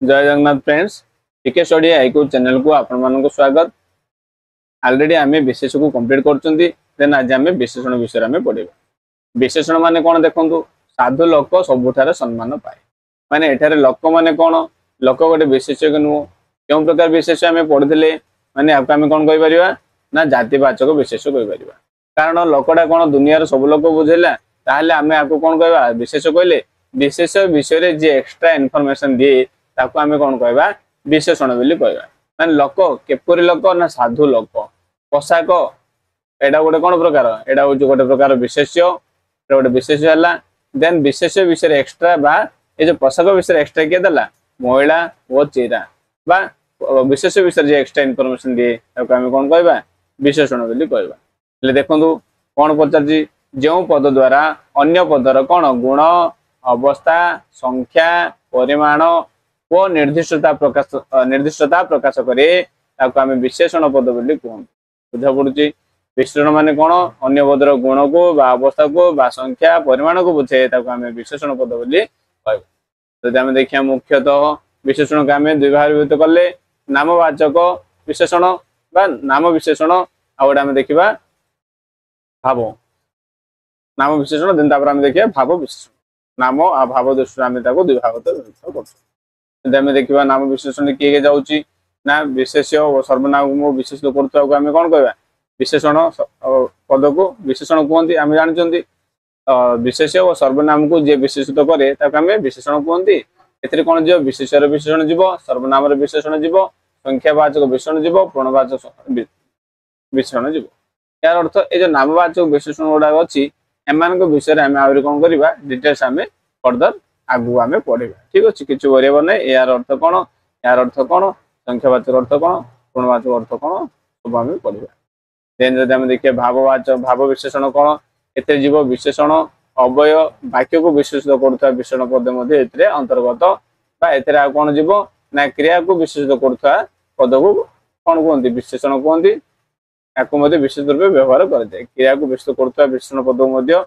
जय जगन्नाथ फ्रेंड्स टीके study IQ channel को आपण मानक स्वागत। ऑलरेडी आमे विशेष को कंप्लीट करचंती। देन आज आमे विशेषण विषय आमे पढिबा। विशेषण माने कोन देखंतु साधु लोक सबुठारे सम्मान पाए। माने एठारे लोक माने कोन लोक गोटे विशेषज्ञ नु केउ प्रकार विशेष आमे पढिले माने आपका आमे कोन कहि परिबा ना जातिवाचक विशेष कहि परिबा। कारण लोकडा कोन दुनिया सब लोक बुझेला ताहले आमे आपको कोन कहबा विशेष कहले विशेष विषय रे जे एक्स्ट्रा इन्फॉर्मेशन दिए ताको आमे कोन कहबा विशेषण बोली कहबा। माने लोक केपरि लोक ना साधु लोक पोशाक एडा गोटे कोन प्रकार एडा हो गोटे प्रकार विशेष्य गोटे विशेष हला। देन विशेष विषय एक्स्ट्रा बा ए जो पोशाक विषय एक्स्ट्रा के दला महिला ओ चेहरा बा विशेष विषय जे एक्स्ट्रा इन्फॉर्मेशन दिए ताको आमे कोन कहबा विशेषण बोली कहबा। ले देखंतु कोन पचारजी जो पद द्वारा अन्य पदर कोन गुण अवस्था संख्या परिमाण वो निर्दिष्टता प्रकाश करे ताको आमे विशेषण पद बोली कहूं। बुझा पड़ुची विशेषण माने कोन अन्य पदर गुण को बा अवस्था को बा संख्या परिमाण को बुझे ताको आमे विशेषण पद बोली कहबो। जदि आमे देखिया मुख्यतः विशेषण को आमे दुई भाग विभक्त करले नामवाचक विशेषण बा नाम विशेषण आउडा आमे देखिबा भाव नाम विशेषण दिन तापर आमे देखिया भाव विशेषण नाम आ भाव दृष्टि आमे ताको दुई भाग विभक्त करछो। जदि आमे देखिबा नाम विशेषण किए जाउची ना विशेष्य और सर्वनाम को विशेषण करतो को आमे कोन कहबा विशेषण पद को विशेषण कहंती। आमे जानचंती विशेष्य और सर्वनाम को जे विशेषित करे ताको आमे विशेषण कहंती। एथिरे कोन जे विशेष्यर विशेषण जीवो सर्वनाम रे विशेषण जीवो संख्यावाचक विशेषण जीवो पूर्णवाचक विशेषण जीवो। यार अर्थ ए जो नामवाचक विशेषण गुडा अछि एमान को विषय रे आमे आउरी कोन करिबा डिटेल्स आमे फर्दर आगु आमे पढिबा। ठीक अछि किछु बरिबा नै यार अर्थ कोन यार अर्थ कोन संख्यावाचक अर्थ कोन पूर्णवाचक अर्थ कोन सब आमे पढिबा। देन जदि आमे देखिए भाववाचक भाव विशेषण कोन एते जीव विशेषण अवय वाक्य को विशेषित करथवा विशेषण पद मध्ये एतरे अंतर्गत बा एतरे आ कोन जीव ना क्रिया को विशेषित करथवा पद को कोन कहंती विशेषण कहंती। याको मध्ये विशेष रूप व्यवहार करते क्रिया को विशेषित करथवा विशेषण पद मध्ये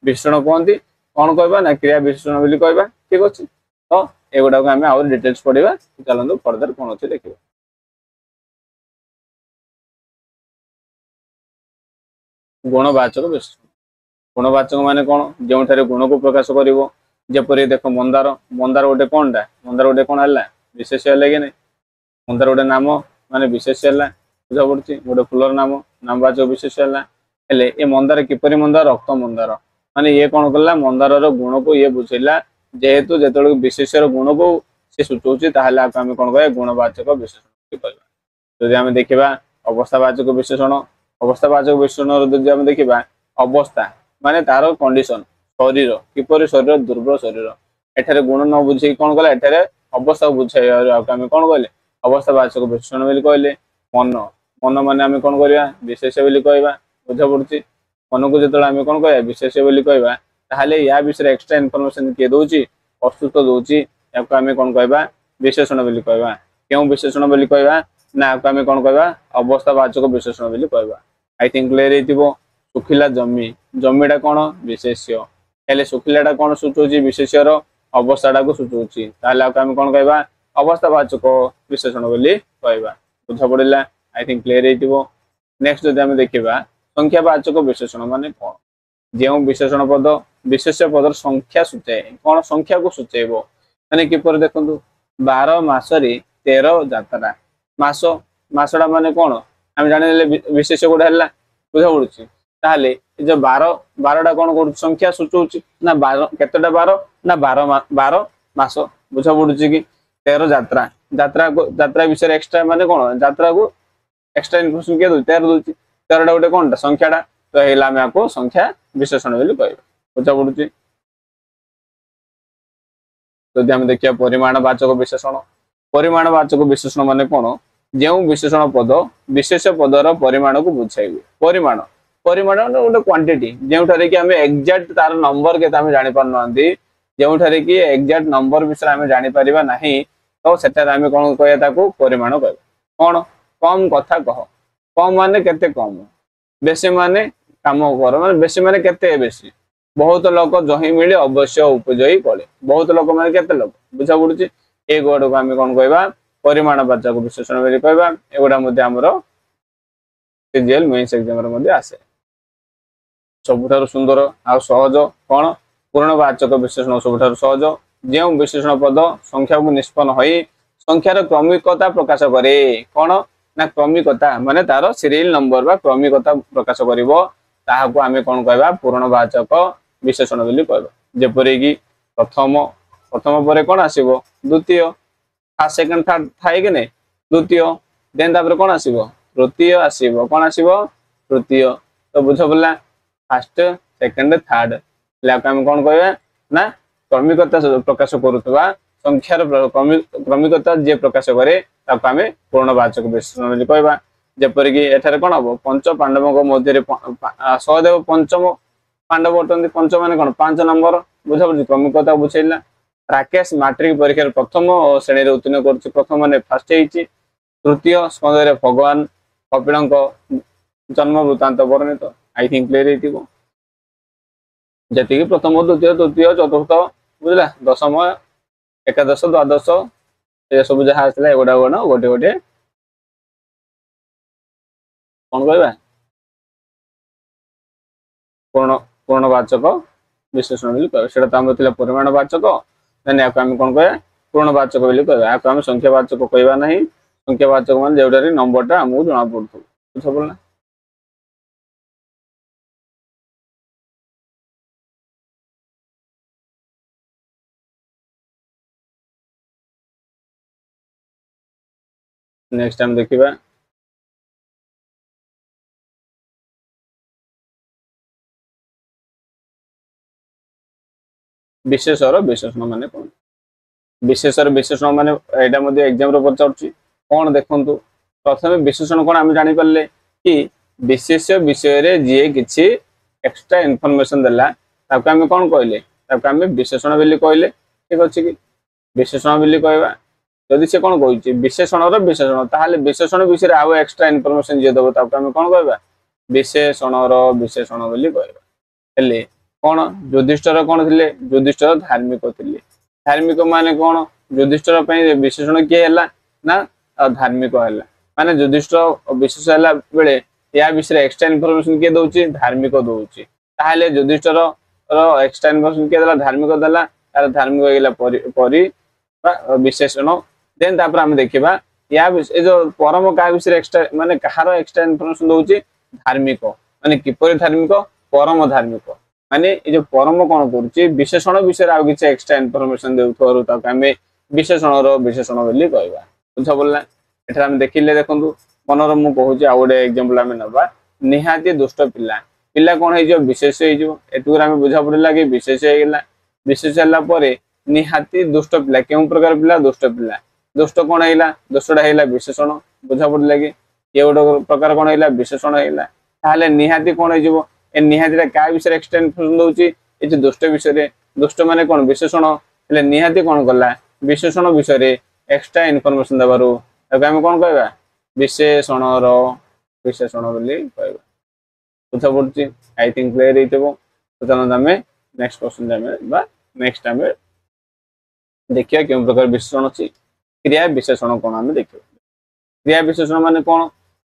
विशेषण कहंती। कोन कहबा ना क्रिया विशेषण बोली कहबा। ठीक अछि तो एगुडा को हमें और डिटेल्स पढिबा। चलंदु फर्दर कोन अछि देखिबा। गुणवाचक विशेषण गुणवाचक माने कोन जेउठारे गुण को प्रकाश करिवो जेपरि देखो मंदार मंदार गोटे कोनडा मंदार गोटे कोन हल्ला विशेष हल्ला कि नै मंदार गोटे नाम माने विशेष हल्ला। बुझा पड़ुची गोटे फुलर नाम नामवाचक विशेष हल्ला। हेले ए मंदार किपरि मंदार रक्त मंदार माने ये कोन करला मंदार रो गुण को ये बुझैला जेहेतु जेतळ विशेषर गुण को से सूचौची ताहले आमे कोन कहय गुणवाचक विशेषण कहबा। जदि आमे देखिबा अवस्थावाचक विशेषण जदि आमे देखिबा अवस्था माने तार कंडीशन शरीर किपरि शरीर दुर्बल शरीर एठारे गुण न बुझै कोन कहला एठारे अवस्था बुझै आमे कोन कहले अवस्थावाचक विशेषण बोली कहले। मन मन माने आमे कोन करिया विशेष बोली कहबा। बुझा पड़ुची मन को जेतळ आमे कोन कहया विशेष बोली कहबा ताहले या विषय एक्स्ट्रा इन्फॉर्मेशन के दोची प्रस्तुत दोची याको आमे कोन कहबा विशेषण बोली कहबा। केउ विशेषण बोली कहबा ना याको आमे कोन कहबा अवस्थावाचक विशेषण बोली कहबा। I think clear हेतिबो। सुखिला जमी जमीडा कोन विशेष्य हेले सुखिलाडा कोन सूचौची विशेष्यर अवस्थाडा को सूचौची ताहले याको आमे कोन कहबा अवस्थावाचक विशेषण बोली कहबा। बुझा पड़िला आई थिंक क्लियर हेतिबो। नेक्स्ट जदि आमे देखिबा संख्यावाचक विशेषण माने कोन जेउ विशेषण पद विशेष पदर संख्या सूचाए कोन संख्या को सूचाइबो माने किपर देखंतु 12 मासरी 13 जात्रा मास मासडा माने कोन हम जानिले विशेष कोड हल्ला। बुझा पड़ुची ताहले ए जो 12 डा कोन कर संख्या सूचौची ना 12 केतटा 12 ना 12 मास। बुझा पड़ुची कि 13 जात्रा जात्रा विषय एक्स्ट्रा माने कोन जात्रा को एक्स्ट्रा इन्फॉर्मेशन के दो 13 दोची 13 डा गोटे कोनटा संख्याडा तो हेला हम आपको संख्या विशेषण बोली कहबा। बुझा पड़ुची जदि हम देखिया परिमाणवाचक विशेषण माने कोन जेउ विशेषण पद विशेष पदर परिमाण को बुझाइबे। परिमाण परिमाण गोटे क्वांटिटी जेउठारे कि हमें एक्जेक्ट तार नंबर के तामे जानि पारनांती जेउठारे कि एक्जेक्ट नंबर विषय हमें जानि परिबा नाही तो सेटा हमें कोन कहया ताको परिमाण कहबा। कोन कम कथा कह कम माने केते कम बेसी माने काम कर माने बेसी माने केते बेसी बहुत लोक जही मिले अवश्य उपजयी कले बहुत लोक माने केते लोक बुझा पड़ुची ए वर्ड को आम कौन कहवा परिमाणवाचक विशेषण बोली कहवा एगुड़ा आमर सीजीएल मेंस एग्जाम आसे सबुठारु सुंदर आ सहज कौन पूर्णवाचक विशेषण सबुठारु सहज जो विशेषण पद संख्या को निष्पन्न होई संख्यार क्रमिकता प्रकाश करे कौन ना क्रमिकता माने तार सीरियल नंबर बा क्रमिकता प्रकाश करिवो ताहाको आमे कोन कहबा पूर्णवाचक विशेषण बोली कहबा जेपरि कि प्रथम प्रथम परे कोन आसीबो द्वितीय फर्स्ट सेकंड थर्ड थाए कि नै द्वितीय देन तापर कोन आसीबो तृतीय आसीबो कोन आसीबो तृतीय तो बुझ पड़ला फर्स्ट सेकंड थर्ड लाको आमे कोन कहबा ना क्रमिकता प्रकाश करूतबा संख्यार क्रमिकता जे प्रकाश करे ताको आमे पूर्णवाचक विशेषण बोली कहबा जेपरि कि एठारे कोन हबो पंच पांडवक मध्य सहदेव पंचम पांडव अटंती पंच माने कोन 5 नंबर बुझा पड़छि क्रमिकता बुझैला राकेश मैट्रिक परीक्षा प्रथम श्रेणी रे उत्तीर्ण करछि प्रथम माने फर्स्ट हेछि तृतीय स्कंदरे भगवान कपिलंक जन्म वृत्तांत वर्णित आई थिंक क्लियर हेतिबो जति कि प्रथम द्वितीय तृतीय चतुर्थ बुझला दशम एकादश द्वादश ए सब जहा आसला एगोडा गोना गोटे गोटे कौन कहबा पूर्णवाचक विशेषण बोली कहबा सेटा ताम थिला परिमाणवाचक देन याको हम कोन कहबा पूर्णवाचक बोली कहबा याको हम संख्यावाचक कहबा नहीं संख्यावाचक मान जेउडारी नंबरटा हमहु जणा पड़थु बुझ पड़ला नेक्स्ट टाइम देखिबा विशेषर विशेषण माने कोन विशेषर विशेषण माने एटा मध्ये एग्जाम रो पचाउछि कोन देखंतु प्रथमे विशेषण कोन हम जानि परले कि विशेष विषय रे जे किछि एक्स्ट्रा इंफॉर्मेशन देला ताको हम कोन कहले ताको हम विशेषण बोली कहले ठीक अछि कि विशेषण बोली कहबा जदि से कोन कहछि विशेषणर विशेषण ताहाले विशेषण विषय रे आउ एक्स्ट्रा इंफॉर्मेशन जे दबो ताको हम कोन कहबा विशेषणर विशेषण बोली कहबा हेले कौन युधिष्ठिर कौन थे युधिष्ठिर धार्मिक थे धार्मिक माने कौन युधिष्ठिर विशेषण किए है ना धार्मिक है माने युधिष्ठिर विशेष है बेले या विषय एक्स्ट्रा इनफॉरमेशन किए दउची धार्मिक दउची ताहाले युधिष्ठिर एक्स्ट्रा इनफॉरमेशन किए देला धार्मिक देला तार धार्मिक होइला परि विशेषण देन तापर हम देखिबा या ए जो परम का विषय एक्स्ट्रा माने कहार एक्स्ट्रा इनफॉरमेशन दउची धार्मिक माने किपरि धार्मिक परम धार्मिक माने ए जो परम कोन करछि विशेषण विषय आ किछ एक्स्ट्रा इनफॉरमेशन देउथोरु ताक हमें विशेषणर विशेषण बोली कहबा बुझ पड़ला एठा हम देखिले देखंतु मनोर मु कहूछि आ ओडे एग्जांपल हम नबा निहाती दुष्ट पिल्ला पिल्ला कोन हे जो विशेष हे जो एटुर हम बुझा पड़ला कि विशेष हे गेला विशेष हला परे निहाती दुष्ट पिल्ला केउ प्रकार पिल्ला दुष्ट कोन हेला दुष्टडा हेला विशेषण बुझा पड़ला कि ये ओडो प्रकार कोन हेला विशेषण हेला ताले निहाती कोन हे जो ए निहातीरा का विषय एक्स्ट्रा इनफॉरमेशन दउची ए जे दुष्ट विषय रे दुष्ट माने कोन विशेषण हेले निहाती कोन करला विशेषण विषय रे एक्स्ट्रा इनफॉरमेशन दबारो ताको हम कोन कहबा विशेषणर विशेषण बोली कहबा बुझा पड़ची आई थिंक क्लियर हेतबो तो चलो हमें नेक्स्ट क्वेश्चन जामे बा नेक्स्ट टाइम देखिया केउ प्रकार विशेषण अछि क्रिया विशेषण कोन हम देखियो क्रिया विशेषण माने कोन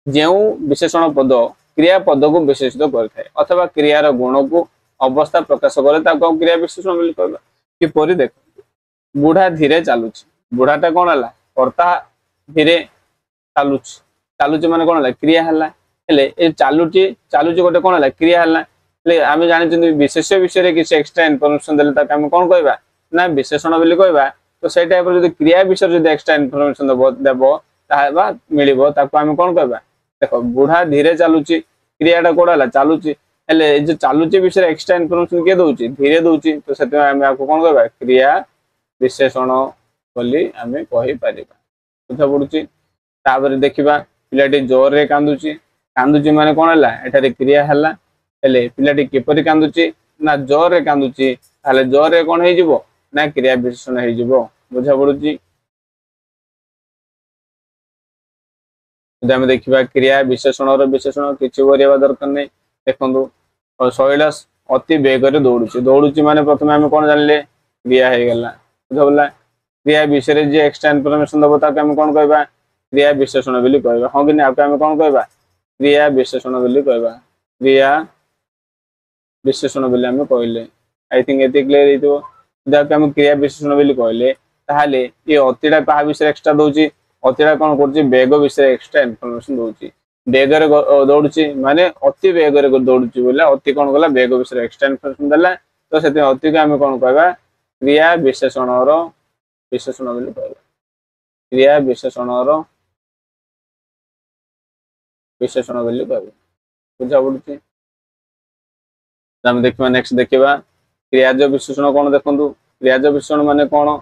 जेउ विशेषण पद क्रिया पद को विशेषित करथाय अथवा क्रियार गुण को अवस्था प्रकाश करे ताको क्रिया विशेषण बोली कहबा कि परि देख बुढ़ा धीरे चालुची बुढ़ाटा कोन हला कर्ता धीरे चालुची चालुची माने कोन हला क्रिया हला हेले ए चालुची गोटे कोन हला क्रिया हला हेले आमे जानि छथि विशेष विषय रे किछ एक्स्ट्रा इनफॉरमेशन देले ताको हम कोन कहबा ना विशेषण बोली कहबा तो से टाइप रो जदि क्रिया विषय जदि एक्स्ट्रा इनफॉरमेशन देबो ताबा मिलिबो ताको हम कोन कहबा देखो बुढ़ा धीरे चालुची क्रियाटा कोडा हला चालुची हेले जे चालुची विषय एक्स्ट्रा इनफॉरमेशन के दउची धीरे दउची तो सेते हम आपको कोन कहबा क्रिया विशेषण बोली हमें कहि परिबा बुझा पड़ुची तापर देखिबा पिलाटी जोर रे कांदुची माने कोन हला एठारे क्रिया हला हेले पिलाटी किपरि कांदुची ना जोर रे कांदुची ताले जोर रे कोन हे जिवो ना क्रिया विशेषण हे जिवो बुझा पड़ुची हम देखिबा क्रिया विशेषणर विशेषण किछि बरिया दरकार नै देखंतु शैलास अति वेग रे दौड़ुची माने प्रथमे हम कोन जानले क्रिया हे गेला बुझा पड़ला क्रिया विषय जे एक्स्ट्रा इनफॉरमेशन दबो ताके हम कोन कहबा क्रिया विशेषण बोली कहबा हां कि आके हम कोन कहबा क्रिया विशेषण बोली कहबा क्रिया विशेषण बोली हम कहले आई थिंक एते क्लियर हेतो जब हम क्रिया विशेषण बोली कहले ताहाले ये अतिटा कहा विषय एक्स्ट्रा दोची अतिटा कोन करची वेग विषय एक्स्ट्रा इनफॉरमेशन दोची वेग रे दौड़ची माने अति वेग रे दौड़ची बोला अति कोन गला वेग विषय एक्स्ट्रा इनफॉरमेशन देला तो सेते अति का हम कोन कहबा क्रिया विशेषण बोली कहबा क्रिया विशेषण बोली कहबा बुझा पड़ुची हम देखिबा नेक्स्ट देखिबा क्रियाज विशेषण कोन देखंतु क्रियाज विशेषण माने कोन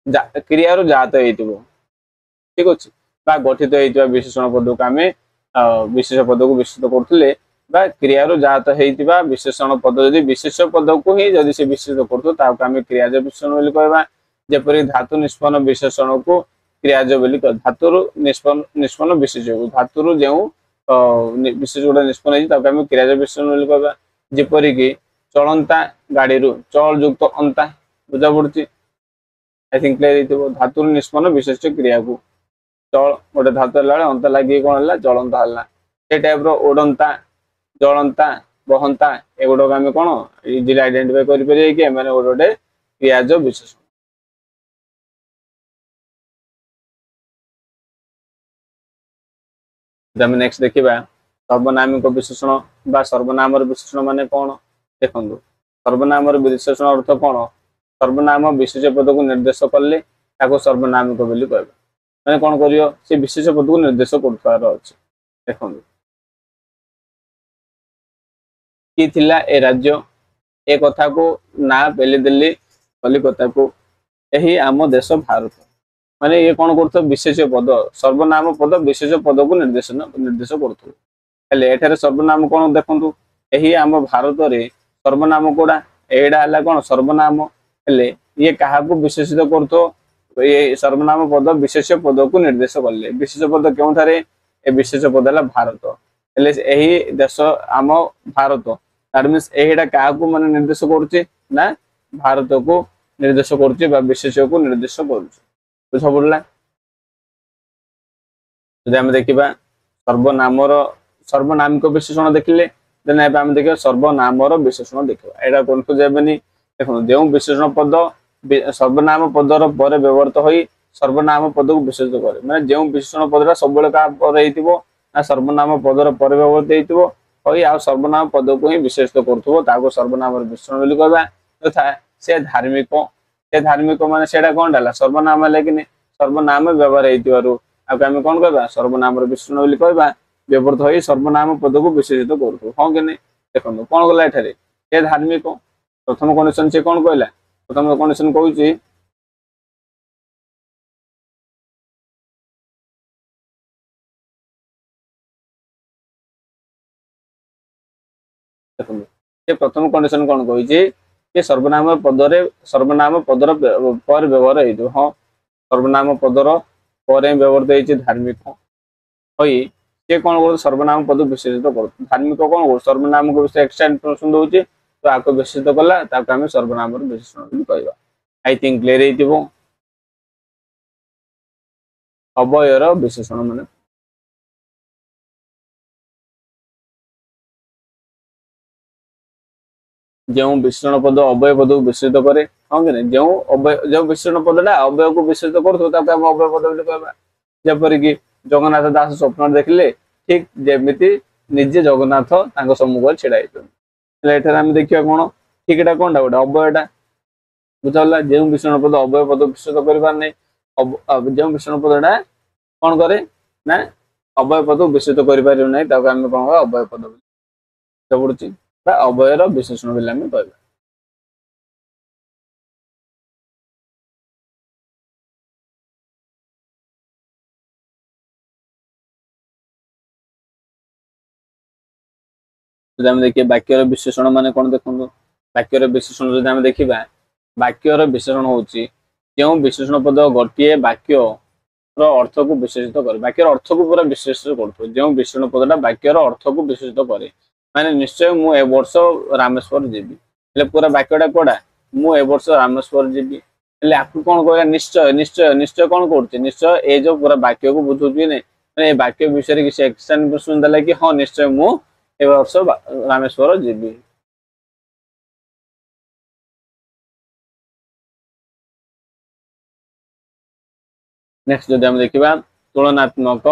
क्रिया रो जात हेतिबो ठीक अछि बा गठित हेतिबा विशेषण पद को आमे विशेष पद को विशेषित करथले बा क्रिया रो जात हेतिबा विशेषण पद यदि विशेष पद को ही यदि से विशेषित करथो ता को आमे क्रियाज विशेषण बोली कहबा जेपरि धातु निष्पन्न विशेषण को क्रियाज बोली कह धातु निष्पन्न विशेषण धातु जेउ विशेष गुडा निष्पन्न है ता को आमे क्रियाज विशेषण बोली कहबा जेपरि कि चलंता गाड़ी रो चल युक्त अंता बुझा पड़ची आई थिंक क्लियर हेतिबो धातु निष्पन्न विशेष क्रिया को चल गोटे धातु ला अंत लगी कौन है चलंता है से टाइप ओडंता जलंता बहंता एगुड़क आम कौन इजिली आइडेंटिफाई करें कि एम गोटे क्रियाज विशेषण नेक्स्ट देखा सर्वनामिक विशेषण बा सर्वनाम विशेषण माने कौन देखो सर्वनाम विशेषण अर्थ कौन सर्वनाम विशेष पद को निर्देश कले सर्वनामिक बोली कहबा माने कौन करियो से विशेष पद को निर्देश करथार अछि देखो कि थिला ए राज्य ए कथा को ना पेले दिल्ली कलिकता को यही आम देश भारत माने ये कौन करथो विशेष पद सर्वनाम पद विशेष पद को निर्देश करथो हेले एठारे सर्वनाम कौन देखंतु यही आम भारत रे सर्वनाम कोडा एडा हला कौन सर्वनाम हेले ये कहा को विशेषित करथो ये सर्वनाम पद विशेष पद को निर्देश कले विशेष पद क्यों थारे ए विशेष पद हला भारत हेले एही देश आम भारत दैट मींस एहीडा कहा को माने निर्देश करछि ना भारत को निर्देश करछि बा विशेष को निर्देश करछि बुझा पड़ला जदि हम देखिबा सर्वनामिक विशेषण देखिले देन एबा हम देखिबा सर्वनामर विशेषण देखिबा एडा कोनकु जेबनी देखो जो विशेषण पद सर्वनाम पदर पर व्यवहृत होई सर्वनाम पद को विशेषित करे माने जो विशेषण पदरा सब का पर हेतिबो ना सर्वनाम पदर पर व्यवहृत हेतिबो होई आ सर्वनाम पद को ही विशेषित करथबो ताको सर्वनाम विशेषण बोली कहबा तथा से धार्मिक माने सेडा कोन डाला सर्वनाम लेकिन सर्वनाम व्यवहार हेतिबारु आ हम कोन कहबा सर्वनाम विशेषण बोली कहबा व्यवहृत होई सर्वनाम पद को विशेषित करथबो हां कि नै देखो कोन गला एठारे से धार्मिक प्रथम कंडीशन से कोन कहला प्रथम कंडीशन कहूची देखो प्रथम कंडीशन कौन कहूची कि सर्वनाम पदर पर व्यवहार हेतु हाँ सर्वनाम पदर पर व्यवहृत होती धार्मिक होई से कौन कर सर्वनाम पद विशेषित कर धार्मिक कौन कर सर्वनाम को विषय एक्स्ट्रा इनफॉरमेशन दउची तो आको विशेषित कला ताको हम सर्वनाम विशेषण कहबा आई थिंक क्लियर हेतिबो अवयर विशेषण माने जो विशेषण पद अवय पद को विशेषित करे हाँ कि जो अवय जो विशेषण पदटा अवय को विशेषित करथो ताको हम अवय पद बोली कहबा जेपरि कि जगन्नाथ दास स्वप्न देखिले ठीक जेमिति निजे जगन्नाथ तांको सम्मुख छिड़ा हेतु एठार हम देखिया कोन ठीकटा कोनटा गोटे अवयटा बुझाला जो विशेषण पद अवय पद विशेषित करिबार नै जो विशेषण पदटा कोन करे ना अवय पद विशेषित करिबार नै ताको हम कोन अवय पद बोली पड़ुची बा अवयर विशेषण बोली हम कहबा देखिए वाक्यर विशेषण माने कौन देखो वाक्यर विशेषण जो देखा वाक्यर विशेषण होची जो विशेषण पद गोटे वाक्य अर्थ को विशेषित करे वाक्यर अर्थ को पूरा विशेषित कर जो विशेषण पदटा वाक्यर अर्थ को विशेषित करे माने निश्चय मु ए वर्ष रामेश्वर जीवी पूरा वाक्यटा कोडा मु ए वर्ष रामेश्वर जीवी ହେଲେ ଆକୁ କଣ କହିବା ନିଶ୍ଚୟ ନିଶ୍ଚୟ ନିଶ୍ଚୟ କଣ କରୁଛି ନିଶ୍ଚୟ ଏ ଯୋଉ ପୁରା ବାକ୍ୟକୁ ବୁଝୁଛି କି ନାଇଁ ମାନେ ଏ ବାକ୍ୟ ବିଷୟରେ କିଛି ଏକ୍ସପ୍ଲେନେସନ ଦେଲା କି ହଁ ନିଶ୍ଚୟ ମୁଁ ଏ ବର୍ଷ ରାମେଶ୍ୱର ଯିବି। ନେକ୍ସଟ ଯଦି ଆମେ ଦେଖିବା ତୁଳନାତ୍ମକ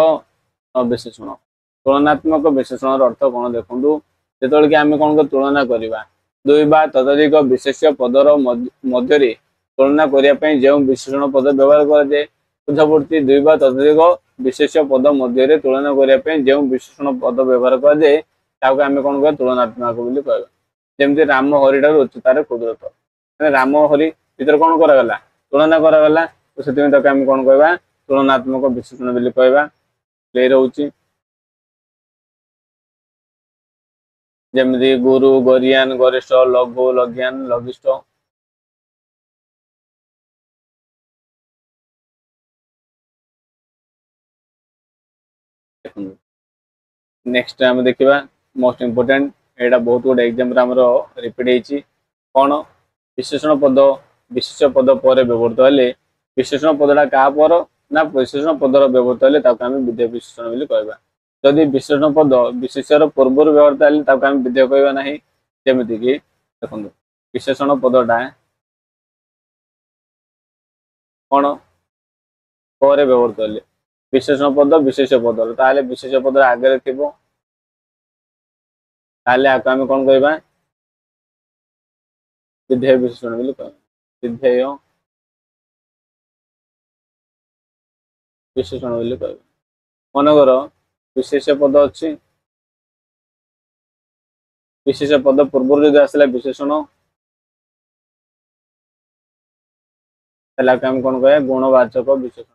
ବିଶେଷଣ। ତୁଳନାତ୍ମକ ବିଶେଷଣର ଅର୍ଥ କଣ ଦେଖନ୍ତୁ ଯେତେବେଳେ କି ଆମେ କଣ ତୁଳନା କରିବା ଦୁଇ ବା ତତୋଧିକ ବିଶେଷ୍ୟ ପଦର ମଧ୍ୟରେ ତୁଳନା କରିବା ପାଇଁ ଯେଉଁ ବିଶେଷଣ ପଦ ବ୍ୟବହାର କରାଯାଏ ବୁଝା ପଡୁଛି ଦୁଇ ବା ତତୋଧିକ ବିଶେଷ୍ୟ ପଦ ମଧ୍ୟରେ ତୁଳନା କରିବା ପାଇଁ ଯେଉଁ ବିଶେଷଣ ପଦ ବ୍ୟବହାର କରାଯାଏ ତାକୁ ଆମେ କଣ କହିବା ତୁଳନାତ୍ମକ ବୋଲି କହିବା। ଯେମିତି ରାମ ହରିଠାରୁ ଉଚ୍ଚତାରେ କ୍ଷୁଦ୍ରତ ମାନେ ରାମ ହରି ଭିତରେ କଣ କରାଗଲା ତୁଳନା କରାଗଲା ତ ସେଥିପାଇଁ ତାକୁ ଆମେ କଣ କହିବା ତୁଳନାତ୍ମକ ବିଶେଷଣ ବୋଲି କହିବା। କ୍ଲିୟର ହଉଛି ଯେମିତି ଗୁରୁ ଗରିଆନ ଗରିଷ୍ଠ ଲଘୁ ଲଘ୍ୟାନ ଲଘିଷ୍ଠ। नेक्स्ट आम देखा मोस्ट इम्पोर्टेंट एटा बहुत गुड एग्जाम आमर रिपीट होती कौन विशेषण पद विशेष पद पर व्यवहृत हेले विशेषण पदटा क्या पर ना विशेषण पदर व्यवहृत हेले आम विधेय विशेषण बोली कहवा। जदि विशेषण पद विशेषर पूर्व व्यवहृत हेले आम विधेय कहवा ना जमीक देखो विशेषण पदटा कौन पर व्यवहृत हेले विशेषण पद विशेष पद ताले विशेष पद आगे थी ताले आके आम कौन कहवा विधेय विशेषण बोली कहवा। विधेय विशेषण बोली कहवा मनकर विशेष पद अच्छी विशेष पद पूर्व जो आसला विशेषण आम कौन कह गुणवाचक विशेषण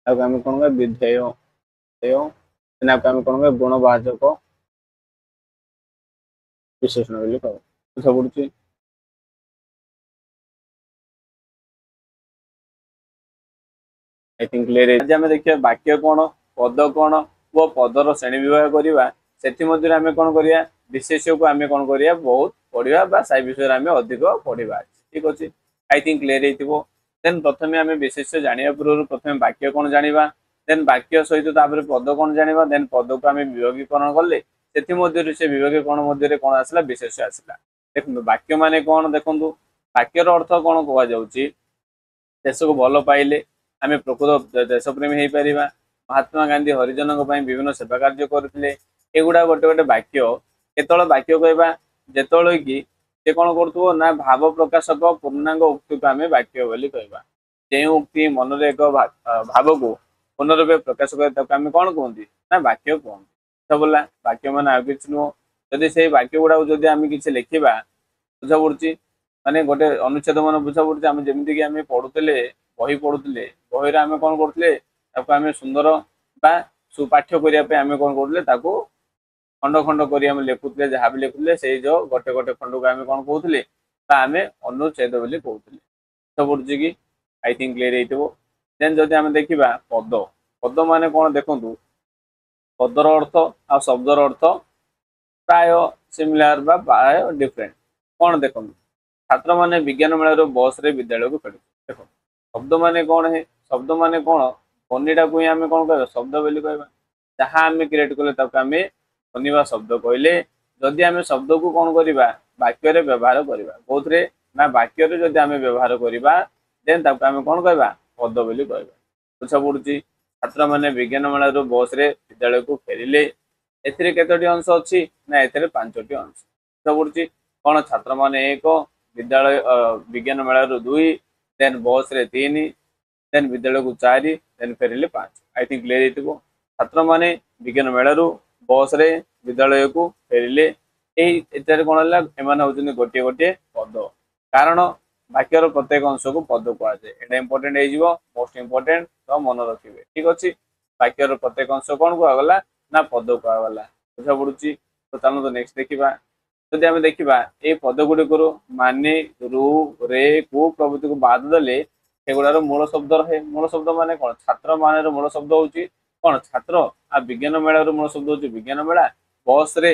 आम कौन कह विधेय आम कौन कह गुणवाचक विशेषण बोली कह बुझा पड़ुची। आई थिंक क्लियर है। आज आम देखिए वाक्य कौन पद कौन वो पदर श्रेणी विभाग करवा से आम कौन करिया विशेष को आम कौन करिया बहुत पढ़ा से विषय आम अधिक पढ़ा ठीक अच्छे। आई थिंक क्लियर हो देन प्रथम आम विशेष जाना पूर्व प्रथम वाक्य कौन जाना देन वाक्य सहित पद कौन जाना देन पद को आम विभागीकरण कले से विभागीकरण मध्य कौन आसला विशेष आसला। देखो वाक्य मान कौन देखो वाक्यर अर्थ कौन कह देश को भल पाइले आम प्रकृत देशप्रेमी हो पार। महात्मा गांधी हरिजन विभिन्न सेवा कार्य करते एगुड़ा गोटे गोटे वाक्य केतल वाक्य कहवा जिते कि से कौन कर ना भाव प्रकाशक पूर्णांग उक्ति को आम वाक्य बोली कहवा। जो उक्ति मन एक भाव को पूर्ण रूपे प्रकाश करें कौन कहते ना वाक्य कहते बोला वाक्य मान आ कि नुह जदि से वाक्य गुड़ा जदि आम कि लिखा बुझा पड़ी माने गोटे अनुच्छेद मान बुझा पड़ी आम जमीक आम पढ़ुले बही पढ़ुले बही आम कौन करते आम सुंदर बा सुपाठ्य करने आम कौन करते खंड खंड कर लिखुले जहाँ भी लिखुले से जो गोटे गोटे खंड को आम कौन कहते आम अनुच्छेद बोली कहते बुझा पड़ी कि आई थिंक क्लियर हो। देन जदि आम देखा पद पद मान कौन देखु पदर अर्थ आ शब्दर अर्थ प्राय सिमिलार बा प्राय डिफरेंट कौन देखो छात्र मैंने विज्ञान मेला बस रे विद्यालय को फेर देखो शब्द मान कौन है शब्द मान कौन ध्वनिटा को ही आम कौन कह शब्द बोली कहवा जहाँ आम क्रिएट कले आम ध्वनि बा शब्द कहले जदि आम शब्द को कौन करवा वाक्य व्यवहार करवा कौन ना वाक्य जदि आम व्यवहार करवा देन आम कौन कहवा पद बोली कहवा बुझा पड़ी। छात्र मैंने विज्ञान मेला बस रे विद्यालय को फेरिले एथिरे केतोटी अंश अच्छी ना एथिरे 5टी अंश बुझा पड़ी कौन छात्र मैंने 1 विद्यालय विज्ञान मेला 2 देन बस रे 3 देन विद्यालय को 4 देन फेरिले 5 आई थिंक क्लियर हो। छात्र मैंने विज्ञान मेला बस रे विद्यालय को फेरिले कौन है एम हूँ गोटे गोटे पद कारण वाक्यर प्रत्येक अंश को पद कहुए यहाँ इंपोर्टेंट हो मोस्ट इंपोर्टेंट तो मन रखिए ठीक अच्छे। वाक्यर प्रत्येक अंश कौन कहगला ना पद कहगला बुझा पड़ी। तो चलो तो नेक्स्ट देखा जदि आम देखा ये पद गुड़िक माने रु रे कु प्रभृति को बाद देले सेगुड़ार मूल शब्द रहे मूल शब्द माने कौन छात्र मान मूल शब्द हूँ कौन छात्र आ विज्ञान मेला मूल शब्द हूँ विज्ञान मेला बस रे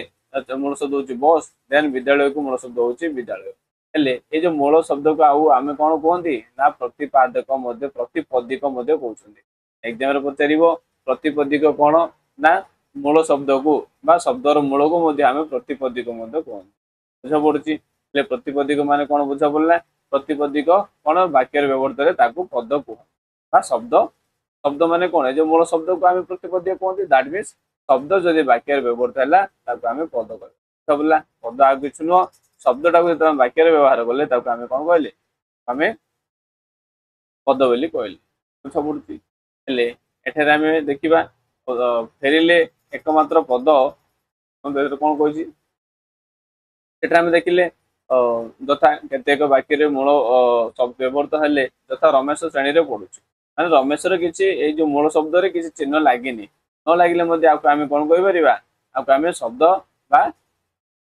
मूल शब्द हूँ बस देन विद्यालय को मूल शब्द हूँ विद्यालय हेले ये जो मूल शब्द को आउ आमे कौन कहती ना प्रतिपादक प्रतिपदिक कहते एग्जाम रे पचारिबो प्रतिपदिक कौन ना मूल शब्द को बा शब्दर मूल को आमे प्रतिपदिक कहते बुझा पड़ुची प्रतिपदिक माने कौन बुझा पड़ला प्रतिपदिक कौन वाक्य व्यवहार ताकू पद कह शब्द शब्द माने कौन जो मूल शब्द को आमे प्रतिपदिक कहते दैट मीन्स शब्द जदि वाक्य व्यवहार है ताकू आमे पद कह बुझला पद आ किछु नुह शब्द टाक जो वाक्य व्यवहार कले आम कौन कहले आम पद बोली कहले बुझा पड़ुची एठारे आम देखा फेरिले एकमात्र पद कौन कही आम देखिले यथा केतेक वाक्य मूल व्यवहृत हेले यथा रमेश श्रेणी में पढ़ुଛୁ माने रमेश किसी जो मूल शब्द रे किसी चिन्ह लगिनी न लगिले आम कौन कहीपर आम शब्द बा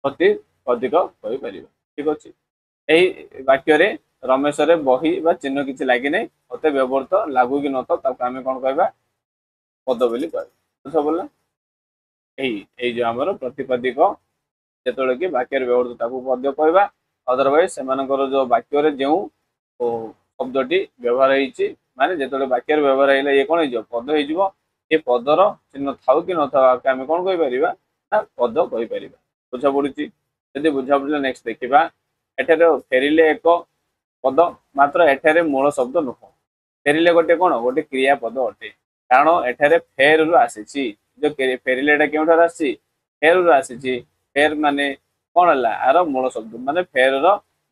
प्रतिपदिक कहीपर ठीक अच्छे यही वाक्य रमेश बही बा चिन्ह किसी लगी नहीं मत व्यवहृत लागू कि न आम कौन कह पद बोली कह बुझा पड़ा यही जो आमर प्रतिपदिक जो कि वाक्य व्यवहृत पद कह अदरवाइज से जो वाक्य जो शब्दटी व्यवहार होती माने जो वाक्य व्यवहार है ये कौन हो पद हो पदर चिन्ह था कि न था आम कौन कहीपर ना पद कहीपर बुझा पड़ी जदि बुझा पड़ा नेक्स्ट देखा एठारे फेरिले एक पद मात्र एठारे मूल शब्द नुह फेरिले गोटे कौन गोटे क्रियापद अटे कारण एठारे फेर रु आसी जो फेरिले क्यों आसी फेर रु आसी फेर माने कौन है यार मूल शब्द माने फेर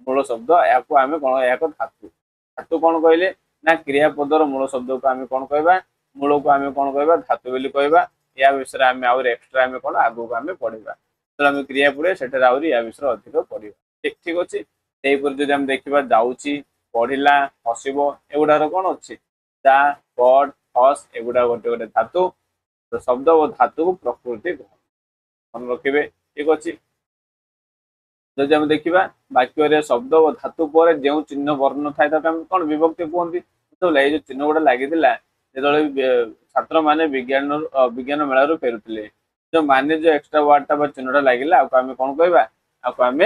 मूल शब्द या आम कौन या धातु धातु कौन कहले ना क्रियापदर मूल शब्द को आम कौन कह मूल को आम कौन कह धातु बोली कह या विषय आम एक्सट्रा आम कौन आगू आम पढ़ा तो आम क्रिया पड़े से या विषय अधिक पढ़ा ठीक अच्छे जब आम देखा जाऊँगी पढ़ला हसब एगुड़ार कौन अच्छे जा पढ़ हस एगुड़ा गोटे गोटे धातु तो शब्द और धातु को प्रकृति मन रखिए ठीक अच्छे जदि आम देखा वाक्य शब्द और धातु पर जो चिन्ह वर्ण थाए कौन विभक्ति कहते जो चिन्ह गुड़ा लगी जो छात्र मैंने विज्ञान विज्ञान मेलू फेरुले जो माने जो एक्सट्रा वार्डटा चिन्हटा लगे आम कौन कह आम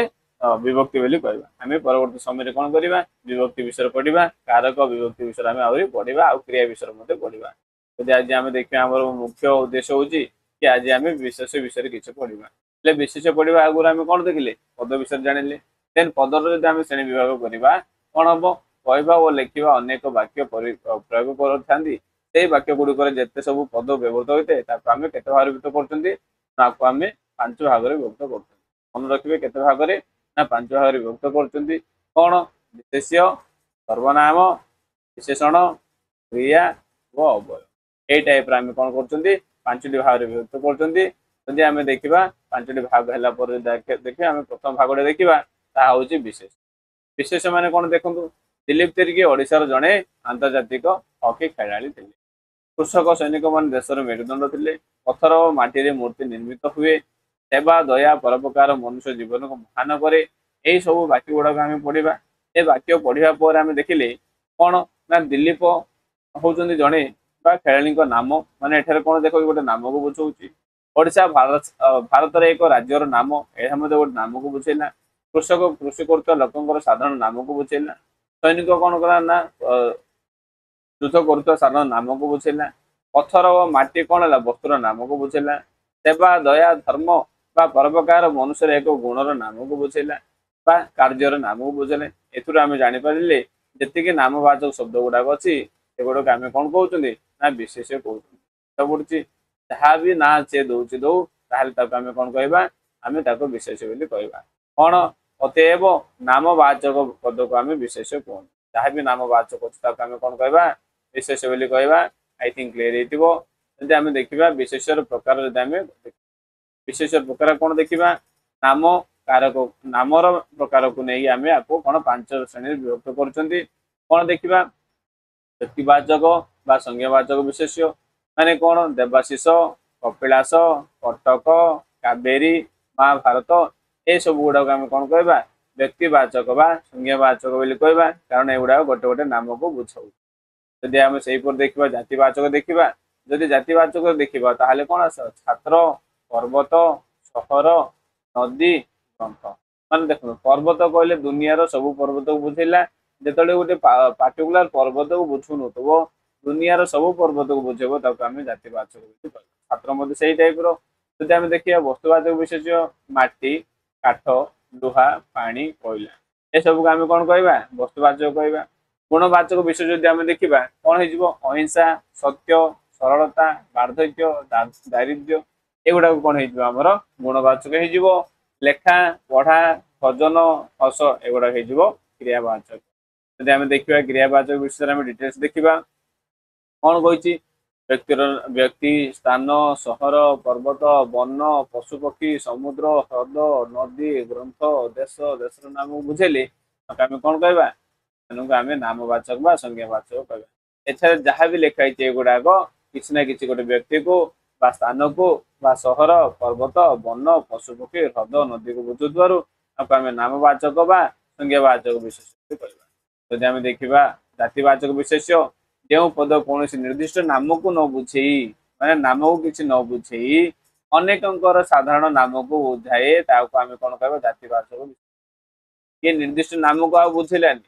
विभक्ति बोली कह आम परवर्त समय कौन करवा विभक्ति विषय पढ़ा कारक विभक्ति विषय आम आहरी पढ़ा आ क्रिया विषय मत पढ़ा जदि आज आम देखा आम मुख्य उद्देश्य हूँ कि आज आम विशेष विषय किसी पढ़ा विशेष पढ़ा आगुरी आम कौन देखिले पद विषय जानिले देन पदर जब आम श्रेणी विभाग करवा कौन हम कहवा और लिखा अनेक वाक्य प्रयोग कर वाक्य गुड़िक जिते सब पद व्यवहृत होते हैं आम केत भाग विभक्त करम 5 भाग विभक्त कर मन रखिए केत भाग ना 5 भाग विभक्त कर कौन विशेष्य सर्वनाम विशेषण क्रिया व अव्यय यही टाइप आम कौन कर 5टी भाग विभक्त कर आम देखा 5टी भाग है देखिए आम प्रथम भागटे देखा हूँ विशेष विशेष माने कौन देखो दिलीप तिर्की ओडिशार जड़े आंतर्जातिक हॉकी खेलाड़ी थे कृषक सैनिक मान देशर मेरुदंड थे पत्थर और माटी मूर्ति निर्मित हुए सेवा दया परोपकार मनुष्य जीवन को महान करे यही सब वाक्य गुड़ाक आम पढ़ा ये वाक्य पढ़ा पर आम देखिले कौन ना दिलीप होती जड़े खेलाड़ी नाम माने एठारे कौन देख गोटे नाम को बुझाऊँगी ओडिशा भारत एक राज्यर नाम यह गोटे नाम को बुझेला कृषक कृषि कर लोक साधारण नाम को बुझेला सैनिक कौन कला ना युद्ध कर साधारण नाम को बुझेला पत्थर और माटी कौन है वस्तुर नाम को बुझेला सेवा दया धर्म बा परोपकार मनुष्य एक गुणर नाम को बुझेला बा कार्यर नाम को बुझेले एथुर आम जापारे जी नामवाचक शब्द गुड़ाक अच्छी सेगुड़ाक आम कौन कहते ना विशेष कहते पड़ी जहाँ भी ना सी दौर दौ तामें कौन कह आम विशेष बोली कह कौन अतएव नामवाचक पद को आम विशेष कहते जहाँ भी नामवाचक अच्छे आम कौन कह विशेष बोली कह आई थिंक क्लीयर होती आम देखा विशेषर प्रकार विशेष प्रकार कौन देखा नाम कारक नामर प्रकार को नहीं आम आपको कौन 5 श्रेणी विभक्त कर कौन देखा व्यक्तिवाचक बा संज्ञावाचक विशेष्य माने कौन देवाशीष कपिलास कटक कावेरी महाभारत ये सब गुड़ाक आम कौन कह व्यक्तिवाचक बा संज्ञावाचक बोली कह कारण एगुड़ा गोटे गोटे नाम को बुझाऊ जदि आम से देखा जातिवाचक देखा जदि जातिवाचक देखा ताहले कौन आस छात्र पर्वत सहर नदी ग्रंथ ମାନେ ଦେଖନ୍ତୁ पर्वत कहले दुनिया सब पर्वत को बुझेला जेतले गोटे पार्टिकुलर पर्वत को बुझुनथबो दुनिया सब पर्वत को बुझेबो ताको आमे जातिवाचक बोली कहबो छात्र मध्ये सेही टाइप रो जदि आमे देखिया वस्तुवाचक विशेष्य माटी काठ लुहा पानी कोयला ए सब को आमे कोन कहबा वस्तुवाचक कहबा गुणवाचक विशेष जदि आमे देखिबा कोन हे जिवो अहिंसा सत्य सरलता वार्धक्य दारिद्र्य एगुडा कोन हे जिवो हमर गुणवाचक हे जिवो लेखा पढ़ा भजन हस एगुडा हे जिवो क्रियावाचक जदि आमे देखिबा क्रियावाचक विषय आमे डिटेल्स देखिबा कोन कहिछि व्यक्ति स्थान सहर पर्वत वन पशुपक्षी समुद्र ह्रद नदी ग्रंथ देश देशर नाम बुझेले आमे कोन कहबा तेणुक आम नामवाचक बा संज्ञावाचक कहबा एथरे जहाँ भी लिखाई एगुड़ाक किसी ना किसी गोटे व्यक्ति को बा स्थान को बा सहर पर्वत वन पशुपक्षी ह्रद नदी को बुझुवर आम नामवाचक बा संज्ञावाचक विशेष कहबा जदि आम देखा जातिवाचक विशेष्य जो पद कौन निर्दिष्ट नाम को न बुझे माने नाम को किसी न बुझे अनेकंकर साधारण नाम को बुझाए ताको आम कौन कह जातिवाचक ये निर्दिष्ट नाम को आ बुझेलानी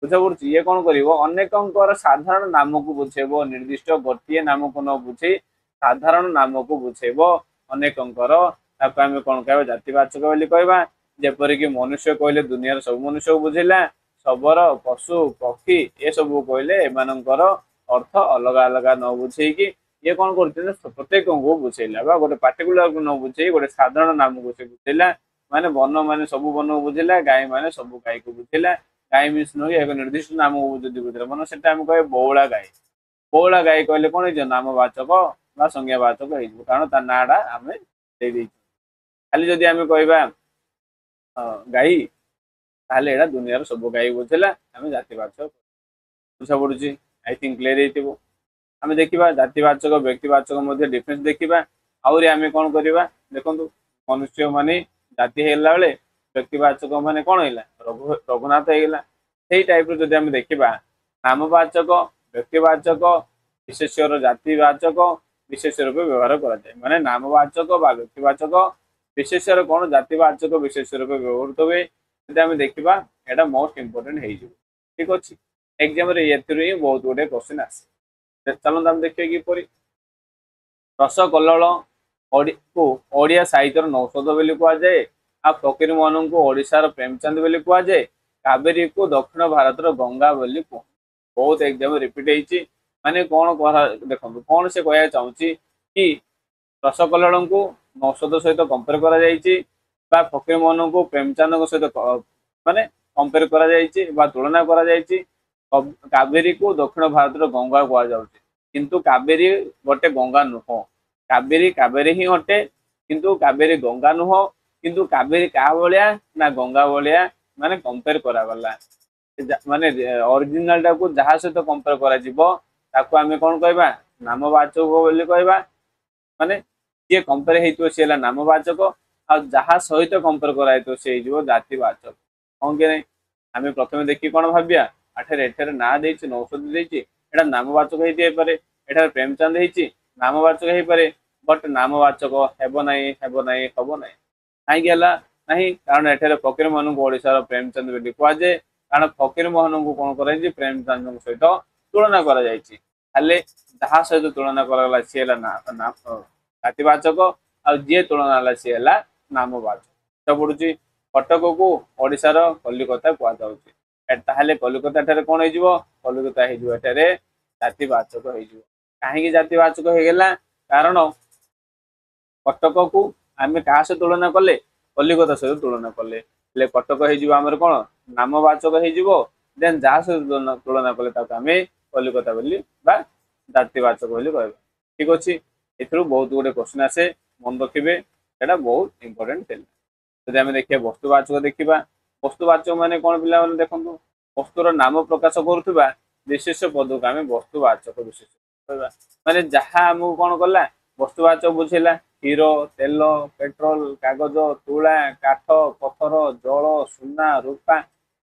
बुझा पड़ी ये कौन कर अनेकंकर साधारण नाम को बुझेब निर्दिष्ट गोटे नाम को न बुझे साधारण नाम को बुझेब अनेकंकर ताको आम कौन कह जातिवाचक बोली कहबा जेपरिक मनुष्य कहले दुनिया सब मनुष्य को बुझेला शबर पशु पक्षी ये सब कहले एमानकर अर्थ अलग अलग न बुझे कि ये कौन कर प्रत्येक को बुझेला बा गोटे पार्टिकुलर को न बुझे गोटे साधारण नाम को से बुझेला माने वन माने सब वन को बुझेला गाय माने सब गाय को बुझेला गाय मीन्स नुह एक निर्दिष्ट नाम को जब बुझेला मन से कहे बौला गाय कहले कौन हो नामवाचक बा संज्ञावाचक हो कारण ता नाड़ा आम खाली जदि आम कहवा गाई ताले एडा दुनिया सब गाई बुझेला आम जातिवाचक बुझा पड़ी आई थिंक क्लियर हो आम देखा जातिवाचक व्यक्तिवाचक मध्य डिफरेंस देखा आउरी आम कौन करवा देखो मनुष्य माने जाति हेला बेले व्यक्तिवाचक माने कौन है रघुनाथ होगा से टाइप जब आम देखा नामवाचक व्यक्तिवाचक विशेष्यर जातिवाचक विशेष रूप व्यवहार कराए माने नामवाचक व्यक्तिवाचक विशेष्यर कौन जातिवाचक विशेष रूप व्यवहृत हुए जब आम देखा यहाँ मोस्ट इंपोर्टेंट हो ठीक अच्छे एग्जाम ही बहुत गुटे क्वेश्चन आसे चलते आम देखिए किपर रस कल्लोल को ओडिया साहित्य नौषध बोली कहुए आ फकीर मोहन को ओडिशार प्रेमचंद बोली कहुए कावेरी को दक्षिण भारत गंगा बोली कह बहुत एग्जाम रिपीट होती माने कौन कह देखो कौन से कह चाहूँगी कि रस कल्लोल को नौषध सहित कंपेयर कर फकीर मोहन को प्रेमचंद सहित माने कंपेयर कर तुलना कर कावेरी को दक्षिण भारत गंगा कहुच्छे किंतु कावेरी गोटे गंगा नुह कावेरी कावेरी ही हटे किंतु कावेरी गंगा नुह किंतु कावेरी क्या भाया ना गंगा भाया माने कंपेयर करागला माने ओरिजिनल टा को जहाँ सहित कंपेयर कर आम कौन कहवा नामवाचक बोली कहवा माने जी कंपेयर होती सी है नामवाचक आ जहाँ सहित कंपेयर कर सी जातिवाचक हाँ कि नहीं आम प्रथम देखिए कौन भाविया एठे ना देती नौषध देती एटा नामवाचक होपे एठार प्रेमचंद होती नामवाचक हो पारे बट नामवाचक हेब ना हेब ना हम ना कहीं नहीं कारण एठार फकीर मोहन को ओडिशार प्रेमचंद बोली कहुए कारण फकीर मोहन को कौन कर प्रेमचंद सहित तुलना कर जहाँ सहित तुलना कराला सी है जातिवाचक आ जी तुलना सी है नामवाचक पड़ुची कटक को ओडिशार कलिकता कहुच्छे ताहले कलिकता ठारे कौन हो कलिकता हो जातिवाचक हो कहीं जातिवाचक होगा कारण कटक को आम क्या सहित तुलना कले कलिकता सहित तुलना कले कटक होमर कौन नामवाचक होन जहाँ सहित तुलना कले आम कलिकता बोली जातिवाचक बोली कह ठीक अच्छे ए बहुत गुटे क्वेश्चन आसे मन रखिए यहाँ बहुत इंपोर्टेंट थे जब आम देखिए वस्तुवाचक देखा वस्तुवाचक माने कौन पिला माने देखो वस्तुर नाम प्रकाश करुवा विशेष पद को आम वस्तुवाचक विशेष कहवा माने जहाँ आमको कौन कला वस्तुवाचक बुझेला हीरो तेल पेट्रोल कागज तुला काठ पथर जल सुना रूपा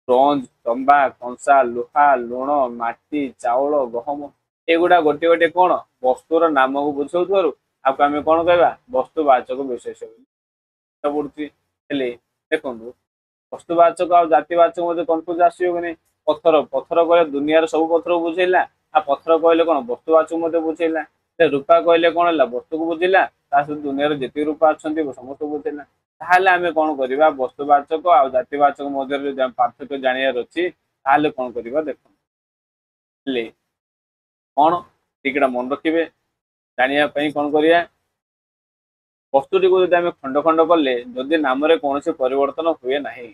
ब्रोंज तंबा कंसा लुहा लुण माटी चाउल गहम एगुड़ा गोटे गोटे कौन वस्तुर नाम को बुझाऊ आपको आम कौन कहवा वस्तुवाचक विशेष पड़ती देखो ବସ୍ତୁବାଚକ ଆଉ ଜାତିବାଚକ ମধ্যେ କନଫ୍ୟୁଜ ଆସିବ କି ନାହିଁ। ପଥର ପଥର କହିଲେ ଦୁନିଆର ସବୁ ପଥରକୁ ବୁଝେଇଲା, ଆଉ ପଥର କହିଲେ କଣ ବସ୍ତୁବାଚକ ମଧ୍ୟ ବୁଝେଇଲା। ରୂପା କହିଲେ କଣ ହେଲା ବସ୍ତୁକୁ ବୁଝିଲା, ତା ସହିତ ଦୁନିଆର ଯେତିକି ରୂପା ଅଛନ୍ତି ସମସ୍ତଙ୍କୁ ବୁଝେଇଲା। ତାହେଲେ ଆମେ କଣ କରିବା ବସ୍ତୁବାଚକ ଆଉ ଜାତିବାଚକ ମଧ୍ୟରେ ଯଦି ଆମେ ପାର୍ଥକ୍ୟ ଜାଣିବାର ଅଛି ତାହେଲେ କଣ କରିବା ଦେଖନ୍ତୁ ହେଲେ କଣ ଟିକେଟା ମନେ ରଖିବେ। ଜାଣିବା ପାଇଁ କଣ କରିବା ବସ୍ତୁଟିକୁ ଯଦି ଆମେ ଖଣ୍ଡ ଖଣ୍ଡ କଲେ ଯଦି ନାମରେ କୌଣସି ପରିବର୍ତ୍ତନ ହୁଏ ନାହିଁ,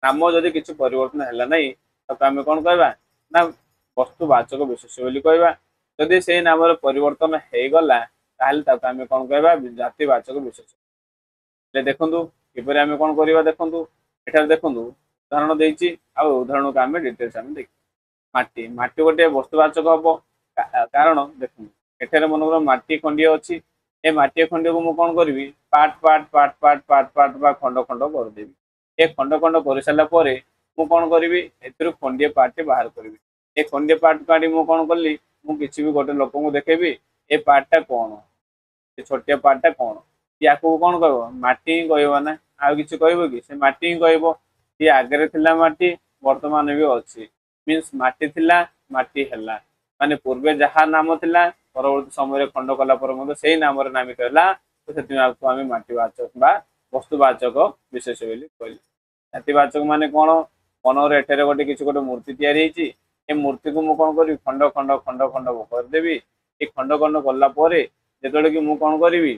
ନାମ ଯଦି କିଛି ପରିବର୍ତ୍ତନ ହେଲା ନାହିଁ ତାକୁ ଆମେ କଣ କହିବା ନା ବସ୍ତୁବାଚକ ବିଶେଷ ବୋଲି କହିବା। ଯଦି ସେଇ ନାମରେ ପରିବର୍ତ୍ତନ ହେଇଗଲା ତାହେଲେ ତାକୁ ଆମେ କଣ କହିବା ଜାତିବାଚକ ବିଶେଷ। ହେଲେ ଦେଖନ୍ତୁ କିପରି ଆମେ କଣ କରିବା ଦେଖନ୍ତୁ ଏଠାରେ ଦେଖନ୍ତୁ ଉଦାହରଣ ଦେଇଛି ଆଉ ଉଦାହରଣକୁ ଆମେ ଡିଟେଲ୍ସ ଆମେ ଦେଖିବା। ମାଟି ମାଟି ଗୋଟେ ବସ୍ତୁବାଚକ ହବ କାରଣ ଦେଖନ୍ତୁ ଏଠାରେ ମନେକର ମାଟି ଖଣ୍ଡିଏ ଅଛି, ଏ ମାଟି ଖଣ୍ଡିକୁ ମୁଁ କଣ କରିବି part part part part part part ବା ଖଣ୍ଡ ଖଣ୍ଡ କରିଦେବି। ଏ ଖଣ୍ଡ ଖଣ୍ଡ କରିସାରିଲା ପରେ ମୁଁ କଣ କରିବି ଏଥିରୁ ଖଣ୍ଡିଏ ପାର୍ଟଟି ବାହାର କରିବି। ଏ ଖଣ୍ଡିଏ ପାର୍ଟ କାଢି ମୁଁ କଣ କଲି ମୁଁ କିଛି ବି ଗୋଟେ ଲୋକଙ୍କୁ ଦେଖେଇବି ଏ ପାର୍ଟଟା କଣ, ଏ ଛୋଟିଆ ପାର୍ଟଟା କଣ, ୟାକୁ କଣ କହିବ ମାଟି ହିଁ କହିବ ନା ଆଉ କିଛି କହିବ କି ସେ ମାଟି ହିଁ କହିବ। ଇଏ ଆଗରେ ଥିଲା ମାଟି ବର୍ତ୍ତମାନ ବି ଅଛି, ମିନ୍ସ ମାଟି ଥିଲା ମାଟି ହେଲା, ମାନେ ପୂର୍ବେ ଯାହା ନାମ ଥିଲା ପରବର୍ତ୍ତୀ ସମୟରେ ଖଣ୍ଡ କଲା ପରେ ମଧ୍ୟ ସେଇ ନାମରେ ନାମିତ ହେଲା। ତ ସେଥିପାଇଁ ଆମେ ମାଟିବାଚକ ବା ବସ୍ତୁବାଚକ ବିଶେଷ ବୋଲି କହିଲେ। ଜାତିବାଚକ ମାନେ କଣ ମନରେ ଏଠାରେ ଗୋଟେ କିଛି ଗୋଟେ ମୂର୍ତ୍ତି ତିଆରି ହେଇଛି, ଏ ମୂର୍ତ୍ତିକୁ ମୁଁ କଣ କରିବି ଖଣ୍ଡ ଖଣ୍ଡ ଖଣ୍ଡ ଖଣ୍ଡ କରିଦେବି। ଏ ଖଣ୍ଡ ଖଣ୍ଡ କଲା ପରେ ଯେତେବେଳେ କି ମୁଁ କଣ କରିବି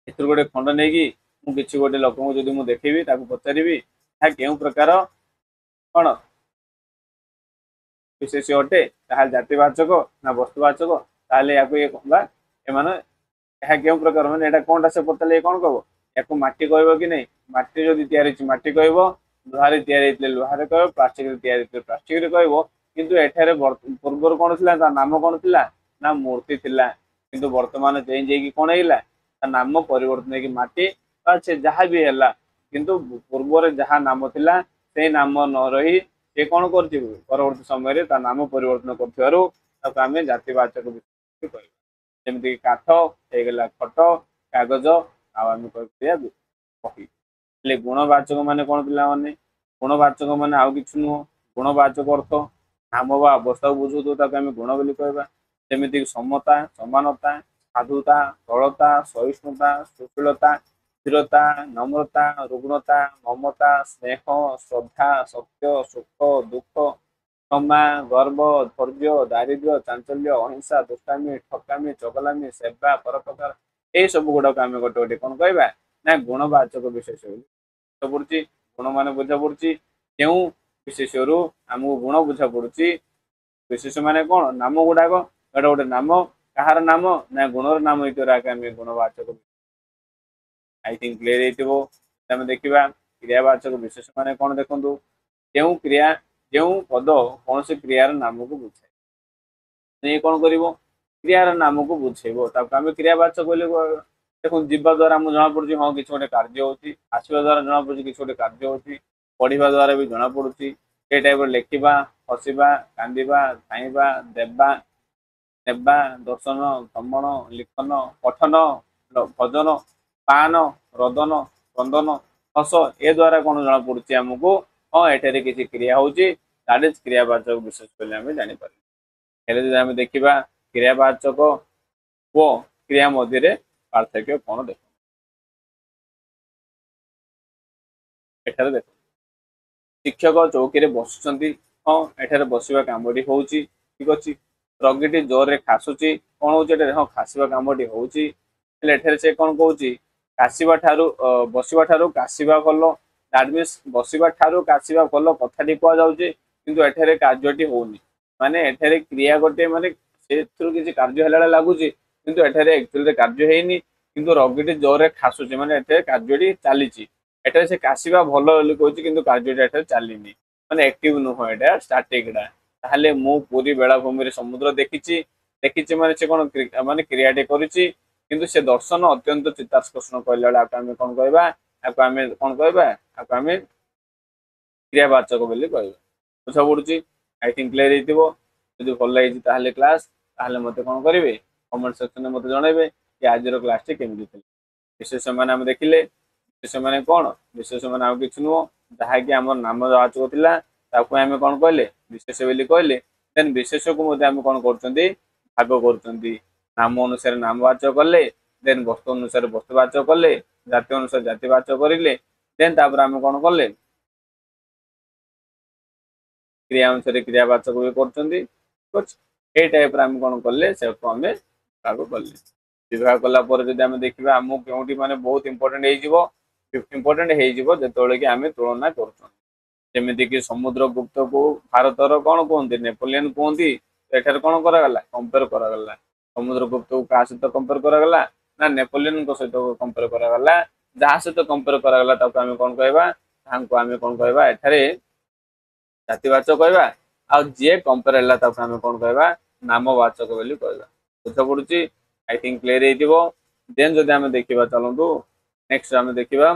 ଏଥିରୁ ଗୋଟେ ଖଣ୍ଡ ନେଇକି ମୁଁ କିଛି ଗୋଟେ ଲୋକଙ୍କୁ ଯଦି ମୁଁ ଦେଖେଇବି ତାକୁ ପଚାରିବି ଏହା କେଉଁ ପ୍ରକାର କଣ ବିଶେଷ ଅଟେ ତାହେଲେ ଜାତିବାଚକ ନା ବସ୍ତୁବାଚକ, ତାହେଲେ ୟାକୁ ଇଏ କହିବା ଏମାନେ ଏହା କେଉଁ ପ୍ରକାର ମାନେ ଏଇଟା କଣଟା ସେ ପଚାରିଲେ କଣ କହିବ ୟାକୁ ମାଟି କହିବ କି ନାଇଁ, ମାଟି ଯଦି ତିଆରି ହେଇଛି ମାଟି କହିବ, ଲୁହାରେ ତିଆରି ହେଇଥିଲେ ଲୁହାରେ କହିବ, ପ୍ଲାଷ୍ଟିକରେ ତିଆରି ହେଇଥିଲେ ପ୍ଲାଷ୍ଟିକରେ କହିବ। କିନ୍ତୁ ଏଠାରେ ପୂର୍ବରୁ କଣ ଥିଲା ତା ନାମ କଣ ଥିଲା ନା ମୂର୍ତ୍ତି ଥିଲା, କିନ୍ତୁ ବର୍ତ୍ତମାନ ଚେଞ୍ଜ ହେଇକି କଣ ହେଇଲା ତା ନାମ ପରିବର୍ତ୍ତନ ହେଇକି ମାଟି ବା ସେ ଯାହା ବି ହେଲା, କିନ୍ତୁ ପୂର୍ବରେ ଯାହା ନାମ ଥିଲା ସେଇ ନାମ ନ ରହି ସେ କଣ କରୁଛି ପରବର୍ତ୍ତୀ ସମୟରେ ତା ନାମ ପରିବର୍ତ୍ତନ କରୁଥିବାରୁ ତାକୁ ଆମେ ଜାତିବାଚକ କହିବା। ଯେମିତି କାଠ ହେଇଗଲା ଖଟ, କାଗଜ, ଆଉ ଆମେ କହିପାରିବା ବହି। ହେଲେ ଗୁଣବାଚକ ମାନେ କଣ ପିଲାମାନେ ଗୁଣବାଚକ ମାନେ ଆଉ କିଛି ନୁହଁ, ଗୁଣବାଚକ ଅର୍ଥ ନାମ ବା ଅବସ୍ଥାକୁ ବୁଝୁଥିବ ତାକୁ ଆମେ ଗୁଣ ବୋଲି କହିବା। ଯେମିତି ସମତା, ସମାନତା, ସାଧୁତା, ସରଳତା, ସହିଷ୍ଣୁତା, ସୁଶୀଳତା, ସ୍ଥିରତା, ନମ୍ରତା, ରୁଗ୍ଣତା, ମମତା, ସ୍ନେହ, ଶ୍ରଦ୍ଧା, ସତ୍ୟ, ସୁଖ, ଦୁଃଖ, କ୍ଷମା, ଗର୍ବ, ଧୈର୍ଯ୍ୟ, ଦାରିଦ୍ର୍ୟ, ଚାଞ୍ଚଲ୍ୟ, ଅହିଂସା, ଦୁଷ୍ଟାମି, ଠକାମି, ଚଗଲାମି, ସେବା, ପରୋପକାର, ଏଇ ସବୁ ଗୁଡାକ ଆମେ ଗୋଟେ ଗୋଟେ କଣ କହିବା ନା ଗୁଣବାଚକ ବିଶେଷ ପଡୁଛି। ଗୁଣ ମାନେ ବୁଝା ପଡୁଛି କେଉଁ ବିଶେଷରୁ ଆମକୁ ଗୁଣ ବୁଝା ପଡୁଛି। ବିଶେଷ ମାନେ କଣ ନାମ ଗୁଡାକ ଏଟା ଗୋଟେ ନାମ, କାହାର ନାମ ନା ଗୁଣର ନାମ ହେଇଥିବାର ଆମେ ଗୁଣବାଚକ ଆଇ ଥିଙ୍କ କ୍ଲିୟର ହେଇଥିବ। ଆମେ ଦେଖିବା କ୍ରିୟାବାଚକ ବିଶେଷ ମାନେ କଣ ଦେଖନ୍ତୁ ଯେଉଁ କ୍ରିୟା ଯେଉଁ ପଦ କୌଣସି କ୍ରିୟାର ନାମକୁ ବୁଝାଏ, ଇଏ କଣ କରିବ କ୍ରିୟାର ନାମକୁ ବୁଝେଇବ ତାକୁ ଆମେ କ୍ରିୟାବାଚକ ବୋଲି କହିବା। ଦେଖନ୍ତୁ ଯିବା ଦ୍ଵାରା ଆମକୁ ଜଣା ପଡୁଛି ହଁ କିଛି ଗୋଟେ କାର୍ଯ୍ୟ ହଉଛି, ଆସିବା ଦ୍ଵାରା ଜଣା ପଡୁଛି କିଛି ଗୋଟେ କାର୍ଯ୍ୟ ହଉଛି, ପଢିବା ଦ୍ଵାରା ବି ଜଣା ପଡୁଛି ସେଇ ଟାଇପର ଲେଖିବା, ହସିବା, କାନ୍ଦିବା, ଧାଇଁବା, ଦେବା, ନେବା, ଦର୍ଶନ, ଭ୍ରମଣ, ଲିଖନ, ପଠନ, ଭଜନ, ପାନ, ରଦନ, ଚନ୍ଦନ, ହସ, ଏ ଦ୍ଵାରା କଣ ଜଣା ପଡୁଛି ଆମକୁ ହଁ ଏଠାରେ କିଛି କ୍ରିୟା ହଉଛି, ଦ୍ୟାଟ ଇଜ କ୍ରିୟାବାଚକ ବିଶେଷ ବୋଲି ଆମେ ଜାଣିପାରିବା। ହେଲେ ଯଦି ଆମେ ଦେଖିବା କ୍ରିୟାବାଚକ ଓ କ୍ରିୟା ମଧ୍ୟରେ ପାର୍ଥକ୍ୟ କଣ ଦେଖ ଏଠାରେ ଦେଖ ଶିକ୍ଷକ ଚୌକିରେ ବସୁଛନ୍ତି, ହଁ ଏଠାରେ ବସିବା କାମଟି ହଉଛି ଠିକ ଅଛି। ରୋଗୀଟି ଜୋରରେ ଖାସୁଛି, କଣ ହଉଛି ଏଠାରେ ହଁ ଖାସିବା କାମଟି ହଉଛି। ହେଲେ ଏଠାରେ ସେ କଣ କହୁଛି କାଶିବା ଠାରୁ ବସିବା ଠାରୁ କାଶିବା ଭଲ, ଦ୍ୟାଟ ମିନ୍ସ ବସିବା ଠାରୁ କାଶିବା ଭଲ କଥାଟି କୁହାଯାଉଛି କିନ୍ତୁ ଏଠାରେ କାର୍ଯ୍ୟଟି ହଉନି। ମାନେ ଏଠାରେ କ୍ରିୟା ଗୋଟେ ମାନେ ସେଥିରୁ କିଛି କାର୍ଯ୍ୟ ହେଲା ବେଳେ ଲାଗୁଛି କିନ୍ତୁ ଏଠାରେ ଆକ୍ଚୁଆଲି କାର୍ଯ୍ୟ ହେଇନି, କିନ୍ତୁ ରୋଗୀଟି ଜୋରରେ ଖାସୁଛି ମାନେ ଏଠାରେ କାର୍ଯ୍ୟଟି ଚାଲିଛି। ଏଠାରେ ସେ କାଶିବା ଭଲ ବୋଲି କହୁଛି କିନ୍ତୁ କାର୍ଯ୍ୟଟା ଏଠାରେ ଚାଲିନି, ମାନେ ଆକ୍ଟିଭ ନୁହଁ ଏଇଟା ଷ୍ଟାଟିକଟା। ତାହେଲେ ମୁଁ ପୁରୀ ବେଳାଭୂମିରେ ସମୁଦ୍ର ଦେଖିଛି, ଦେଖିଛି ମାନେ ସେ କଣ ମାନେ କ୍ରିୟାଟି କରିଛି କିନ୍ତୁ ସେ ଦର୍ଶନ ଅତ୍ୟନ୍ତ ଚିତ୍ତାକର୍ଷଣ କହିଲା ବେଳେ ଆକୁ ଆମେ କଣ କହିବା ଆକୁ ଆମେ କଣ କହିବା ଆକୁ ଆମେ କ୍ରିୟାବାଚକ ବୋଲି କହିବା। ବୁଝା ପଡୁଛି ଆଇ ଥିଙ୍କ କ୍ଲିୟର ହେଇଥିବ। ଯଦି ଭଲ ଲାଗିଛି ତାହେଲେ କ୍ଲାସ ତାହେଲେ ମତେ କଣ କରିବେ କମେଣ୍ଟ ସେକ୍ସନରେ ମତେ ଜଣେଇବେ କି ଆଜିର କ୍ଲାସଟି କେମିତି ଥିଲା। ବିଶେଷ ମାନେ ଆମେ ଦେଖିଲେ ବିଶେଷ ମାନେ କଣ ବିଶେଷ ମାନେ ଆଉ କିଛି ନୁହଁ, जहाँकि आम नामवाचक थिला ताकू आमे कोन कहले विशेष बोली कहले देन विशेष को मध्ये आमे कोन करचंदी भाग करचंदी नाम अनुसार नामवाचक कले देन वस्तु अनुसार वस्तुवाचक कले जाति अनुसार जातिवाचक करिले देन तापर आमे कोन कले क्रिया अनुसार क्रियावाचक भी करचंदी कुछ ए टाइप रा आमे कोन कले से को आमे भाग कले विभाग कला पर जदि आमे देखिबा हमु केउटी माने बहुत इंपोर्टेंट हे जिवो जेतोले कि आमे तुलना करचो जेमिति कि समुद्रगुप्त को भारतर कोन कहंती नेपोलियन कहंती एठार कोन करा गला कंपेयर करा गला समुद्रगुप्त को का सहित कंपेयर करा गला ना नेपोलियन को सहित कंपेयर करा गला जहा सहित कंपेयर करा गला ताको आमे कोन कहबा तांको आमे कोन कहबा एठारे जातिवाचक कहबा आ जे कंपेयर हला ताको आमे कोन कहबा नामवाचक बोली कहबा बुझा पडुची आई थिंक क्लियर हेतिबो देन जदि आमे देखिबा चलंतु नेक्स्ट आमे देखिबा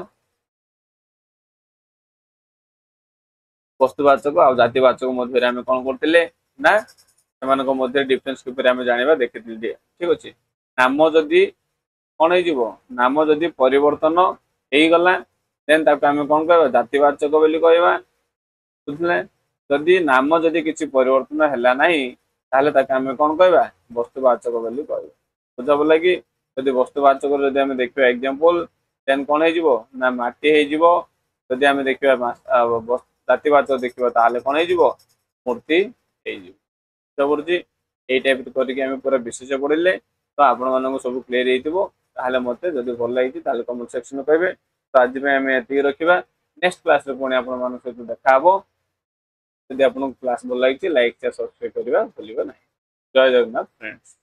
वस्तुवाचक आ जातिवाचक मध्य आमे कोन करथिले ना सेमानको मध्य डिफरेंस के ऊपर आमे जानिबा देखिथिले ठीक अछि नाम जदि कोन हे जिवो नाम जदि परिवर्तन हेई गला देन ताको आमे कोन कहबा जातिवाचक बोली कहबा बुझले जदि नाम जदि किछि परिवर्तन हला नाही ताले ताके आमे कोन कहबा वस्तुवाचक बोली कहबा बुझा बोला कि जदि वस्तुवाचक जदि आमे देखिबा एग्जांपल देन कोन हे जिवो ना माटी हे जिवो जदि आमे देखिबा जातिवाचक देखिबा ताले कोन हे जिवो मूर्ति हे जिवो जबरदस्ती ए टाइप करके आमे पूरा विशेष पढिले तो आपण मानको सब क्लियर हेतिबो ताले मते जदि भल लागिति ताले कमेंट सेक्शन में कहबे तो आज में आमे एति रखिबा नेक्स्ट क्लास रे पुणी आपण मानको सहित देखा हबो यदि आपन क्लास भल लागिति लाइक शेयर सब्सक्राइब करबा भूलिबा नाही जय जगन्नाथ फ्रेंड्स।